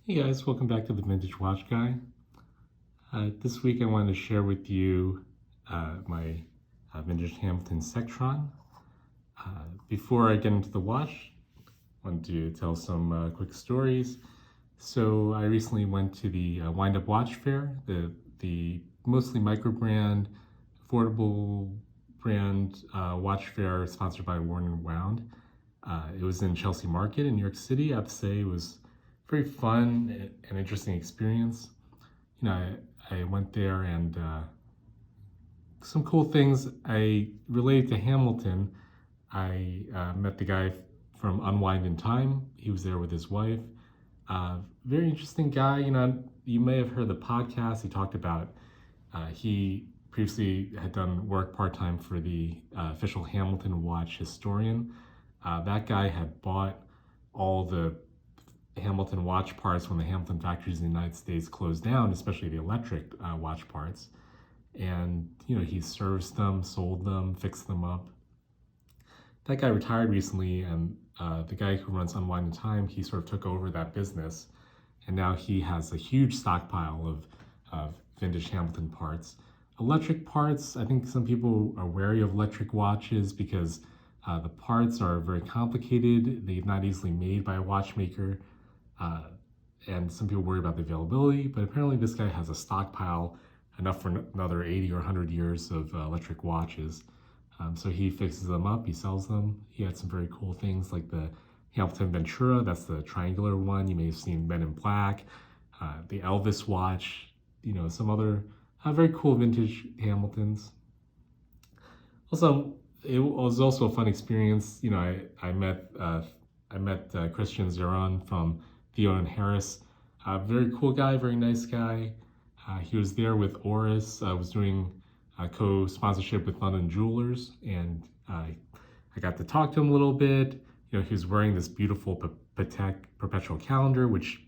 Hey guys, welcome back to the Vintage Watch Guy. This week I wanted to share with you my vintage Hamilton Seckron. Before I get into the watch, I wanted to tell some quick stories. So I recently went to the Wind Up Watch Fair, the mostly micro brand, affordable brand watch fair sponsored by Worn and Wound. It was in Chelsea Market in New York City. I have to say it was very fun and interesting experience. I went there and some cool things. I related to Hamilton. I met the guy from Unwind in Time. He was there with his wife. Very interesting guy. You may have heard the podcast. He talked about he previously had done work part time for the official Hamilton watch historian. That guy had bought all the Hamilton watch parts when the Hamilton factories in the United States closed down, especially the electric watch parts. And, he serviced them, sold them, fixed them up. That guy retired recently, and the guy who runs Unwind in Time, he sort of took over that business. And now he has a huge stockpile of vintage Hamilton parts. Electric parts, I think some people are wary of electric watches because the parts are very complicated. They're not easily made by a watchmaker. Uh, and some people worry about the availability, but apparently this guy has a stockpile enough for another 80 or 100 years of electric watches. So he fixes them up, he sells them. He had some very cool things like the Hamilton Ventura, that's the triangular one. You may have seen Men in Black, the Elvis watch, some other very cool vintage Hamiltons. Also, it was also a fun experience. I met Christian Zeron from Theo and Harris. Very cool guy, very nice guy. He was there with Oris. Was doing co-sponsorship with London Jewelers, and I got to talk to him a little bit. He was wearing this beautiful Patek perpetual calendar, which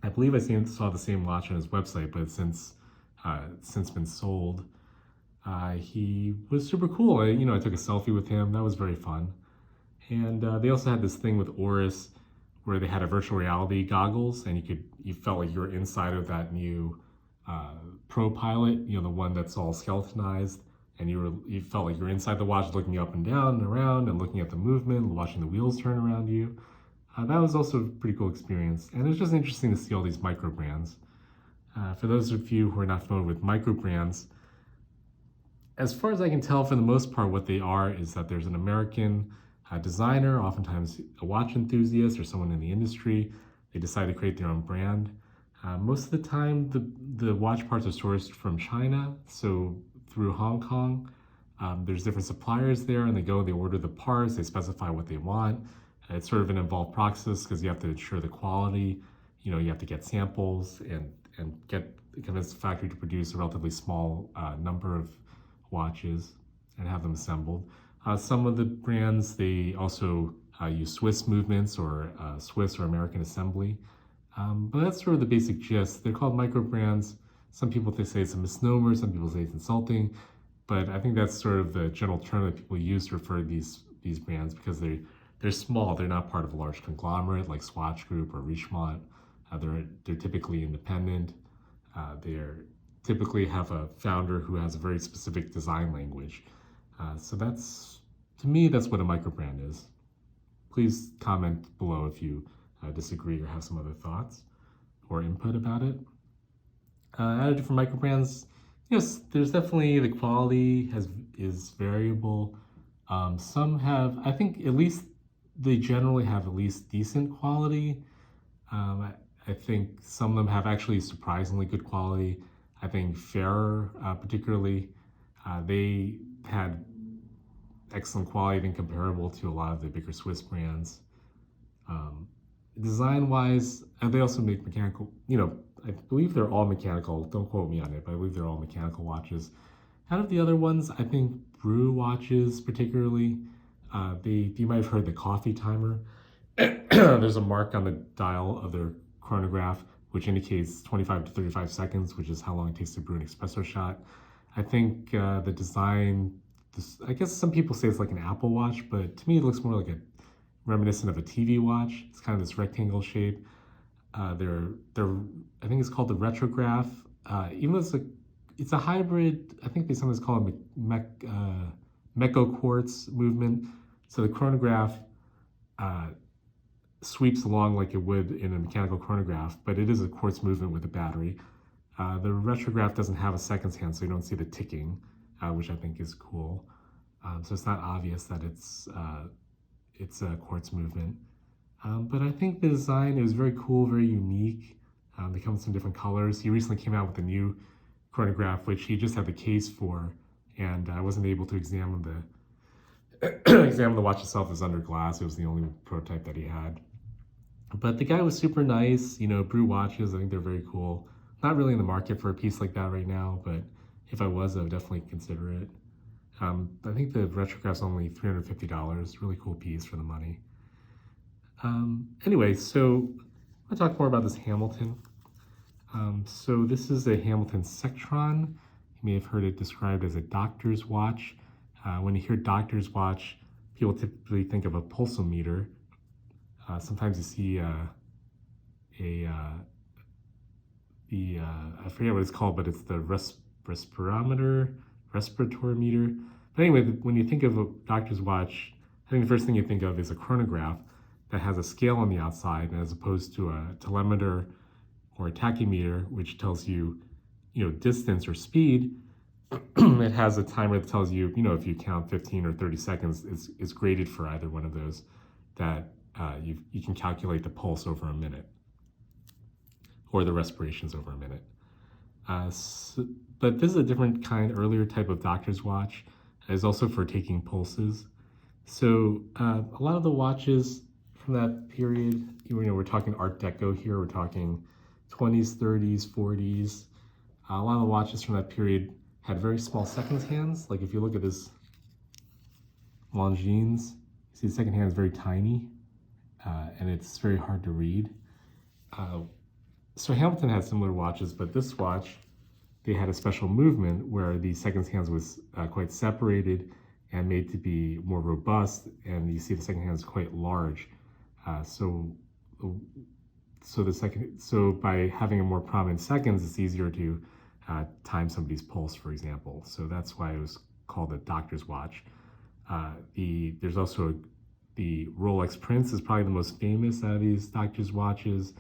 I believe saw the same watch on his website, but it's since been sold. He was super cool. I took a selfie with him. That was very fun. And they also had this thing with Oris where they had a virtual reality goggles, and you felt like you were inside of that new Pro Pilot, the one that's all skeletonized, and you felt like you were inside the watch, looking up and down and around, and looking at the movement, watching the wheels turn around you. That was also a pretty cool experience, and it was just interesting to see all these micro brands. For those of you who are not familiar with micro brands, as far as I can tell, for the most part, what they are is that there's an American designer, oftentimes a watch enthusiast or someone in the industry. They decide to create their own brand. Most of the time, the watch parts are sourced from China, so through Hong Kong. There's different suppliers there, and they order the parts, they specify what they want. It's sort of an involved process because you have to ensure the quality. You have to get samples and convince the factory to produce a relatively small number of watches and have them assembled. Some of the brands, they also use Swiss movements or Swiss or American assembly. But that's sort of the basic gist. They're called micro brands. Some people say it's a misnomer, some people say it's insulting, but I think that's sort of the general term that people use to refer to these brands because they're small. They're not part of a large conglomerate like Swatch Group or Richemont. They're typically independent. They typically have a founder who has a very specific design language. So to me, that's what a micro brand is. Please comment below if you disagree or have some other thoughts or input about it. Out of different micro brands, yes, there's definitely the quality is variable. Some have, I think, at least they generally have at least decent quality. I think some of them have actually surprisingly good quality. I think Ferrer, particularly, they had excellent quality, I think comparable to a lot of the bigger Swiss brands. Design-wise, and they also make mechanical, I believe they're all mechanical. Don't quote me on it, but I believe they're all mechanical watches. Out of the other ones, I think Brew watches particularly, you might have heard the coffee timer. There's a mark on the dial of their chronograph which indicates 25 to 35 seconds, which is how long it takes to brew an espresso shot. I think the design, I guess some people say it's like an Apple Watch, but to me it looks more like reminiscent of a TV watch. It's kind of this rectangle shape. they're I think it's called the retrograph. Even though it's a hybrid. I think they sometimes call it mecho quartz movement. So the chronograph sweeps along like it would in a mechanical chronograph, but it is a quartz movement with a battery. The retrograph doesn't have a seconds hand, so you don't see the ticking, which I think is cool. So it's not obvious that it's a quartz movement. But I think the design is very cool, very unique. They come in some different colors. He recently came out with a new chronograph, which he just had the case for, and I wasn't able to examine the watch itself. It was under glass. It was the only prototype that he had. But the guy was super nice. Brew watches, I think they're very cool. Not really in the market for a piece like that right now, but if I was, I would definitely consider it. I think the retrograph's only $350. Really cool piece for the money. Anyway, so I'll talk more about this Hamilton. So this is a Hamilton Seckron. You may have heard it described as a doctor's watch. When you hear doctor's watch, people typically think of a pulsometer. Sometimes you see I forget what it's called, but it's the respiratory meter. But anyway, when you think of a doctor's watch, I think the first thing you think of is a chronograph that has a scale on the outside, as opposed to a telemeter or a tachymeter, which tells you, distance or speed. It has a timer that tells you, if you count 15 or 30 seconds, it's graded for either one of those, that you can calculate the pulse over a minute or the respirations over a minute. But this is a different earlier type of doctor's watch. It's also for taking pulses. So a lot of the watches from that period, we're talking Art Deco here, we're talking 20s, 30s, 40s. A lot of the watches from that period had very small seconds hands. Like if you look at this Longines, you see the second hand is very tiny, and it's very hard to read. So Hamilton had similar watches, but this watch, they had a special movement where the seconds hands was quite separated and made to be more robust, and you see the second hand is quite large. So by having a more prominent seconds, it's easier to time somebody's pulse, for example. So that's why it was called a doctor's watch. There's also the Rolex Prince is probably the most famous out of these doctor's watches.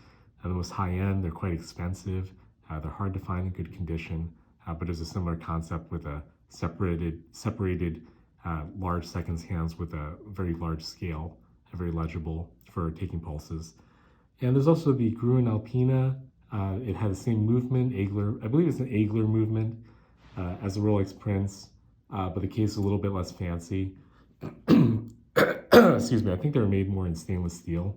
The most high-end. They're quite expensive. They're hard to find in good condition, but there's a similar concept with a separated large seconds hands with a very large scale, very legible for taking pulses. And there's also the Gruen Alpina. It had the same movement, I believe it's an Agler movement as the Rolex Prince, but the case is a little bit less fancy. Excuse me, I think they were made more in stainless steel,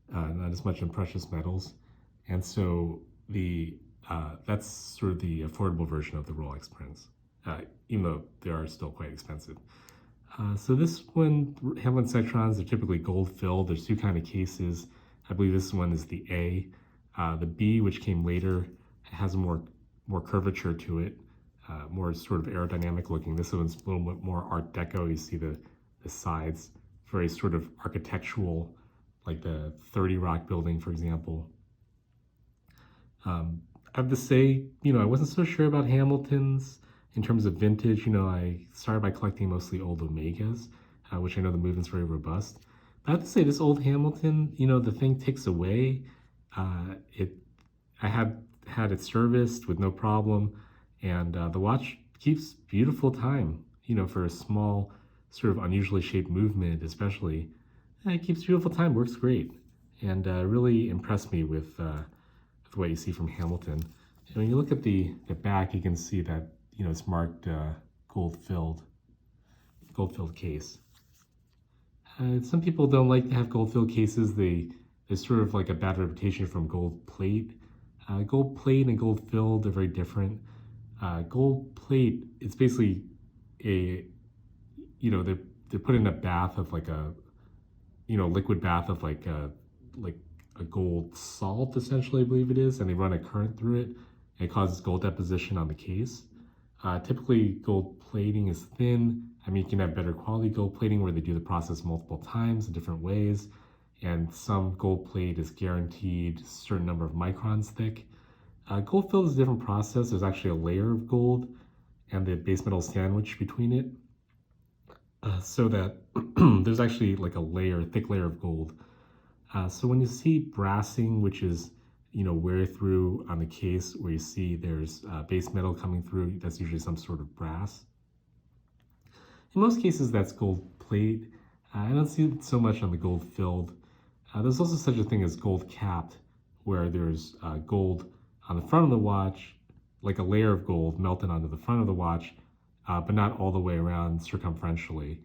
not as much in precious metals. And so that's sort of the affordable version of the Rolex Prince, even though they are still quite expensive. So this one, Hamilton Sectrons, are typically gold filled. There's two kind of cases. I believe this one is the A. The B, which came later, has more curvature to it, more sort of aerodynamic looking. This one's a little bit more Art Deco. You see the sides, very sort of architectural, like the 30 Rock building, for example. I have to say, I wasn't so sure about Hamiltons in terms of vintage. I started by collecting mostly old Omegas, which I know the movement's very robust. But I have to say, this old Hamilton, the thing ticks away. I had it serviced with no problem, and the watch keeps beautiful time, for a small, sort of unusually shaped movement, especially. It keeps beautiful time, works great, and really impressed me with what you see from Hamilton. And when you look at the back, you can see that it's marked gold-filled case. Some people don't like to have gold-filled cases. There's sort of like a bad reputation from gold plate. Gold plate and gold filled are very different. Gold plate, it's basically they're put in a bath of like a liquid bath of like a gold salt, essentially, I believe it is, and they run a current through it, and it causes gold deposition on the case. Typically, gold plating is thin. You can have better quality gold plating where they do the process multiple times in different ways, and some gold plate is guaranteed a certain number of microns thick. Gold filled is a different process. There's actually a layer of gold and the base metal sandwich between it, so that there's actually like a layer, thick layer of gold. So when you see brassing, which is wear through on the case, where you see there's base metal coming through, that's usually some sort of brass. In most cases, that's gold plate. I don't see it so much on the gold filled. There's also such a thing as gold capped, where there's gold on the front of the watch, like a layer of gold melted onto the front of the watch, but not all the way around circumferentially.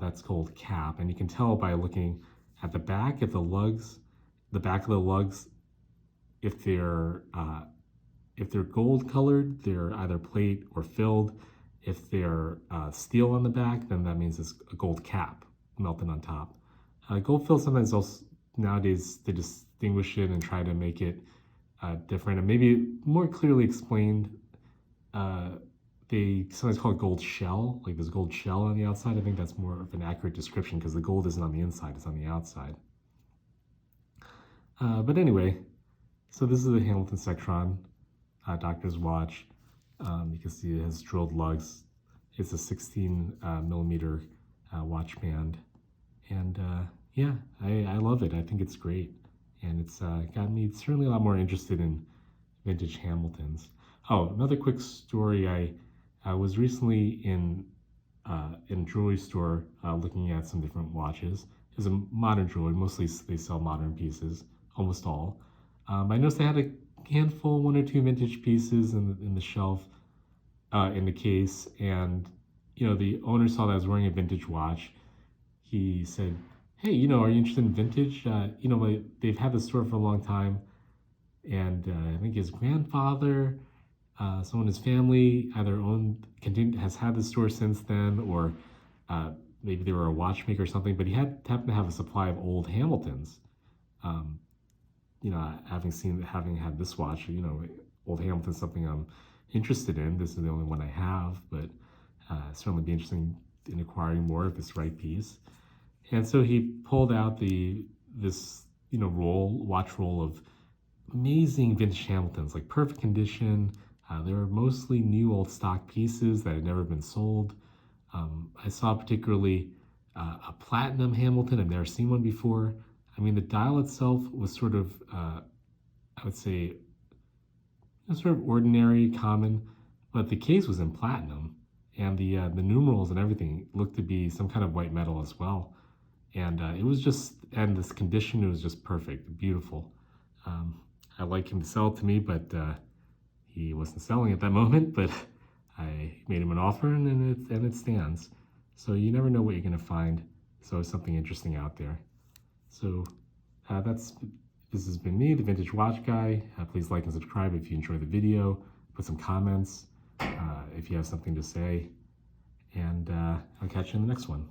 That's gold cap, and you can tell by looking at the back, if the back of the lugs, if they're gold colored, they're either plate or filled. If they're steel on the back, then that means it's a gold cap melted on top. Gold fill sometimes also nowadays they distinguish it and try to make it different and maybe more clearly explained. They sometimes call it gold shell, like there's gold shell on the outside. I think that's more of an accurate description because the gold isn't on the inside, it's on the outside. But anyway, so this is the Hamilton Seckron doctor's watch. You can see it has drilled lugs. It's a 16 millimeter watch band. And yeah, I love it. I think it's great. And it's got me certainly a lot more interested in vintage Hamiltons. Oh, another quick story. I was recently in a jewelry store looking at some different watches. It's a modern jewelry. Mostly they sell modern pieces, almost all. I noticed they had a handful, one or two vintage pieces in the shelf, in the case. And, the owner saw that I was wearing a vintage watch. He said, hey, are you interested in vintage? They've had the store for a long time. And I think his grandfather, someone in his family either has had the store since then, or maybe they were a watchmaker or something, but he happened to have a supply of old Hamiltons. Having had this watch, old Hamilton's something I'm interested in. This is the only one I have, but certainly be interesting in acquiring more of this right piece. And so he pulled out this watch roll of amazing vintage Hamiltons, like perfect condition. They were mostly new old stock pieces that had never been sold. I saw particularly a platinum Hamilton. I've never seen one before. I mean, the dial itself was sort of, I would say, sort of ordinary, common, but the case was in platinum, and the numerals and everything looked to be some kind of white metal as well. And and this condition, it was just perfect, beautiful. I'd like him to sell it to me, but he wasn't selling at that moment, but I made him an offer, and it stands. So you never know what you're going to find. So it's something interesting out there. So this has been me, the Vintage Watch Guy. Please like and subscribe if you enjoy the video. Put some comments if you have something to say. And I'll catch you in the next one.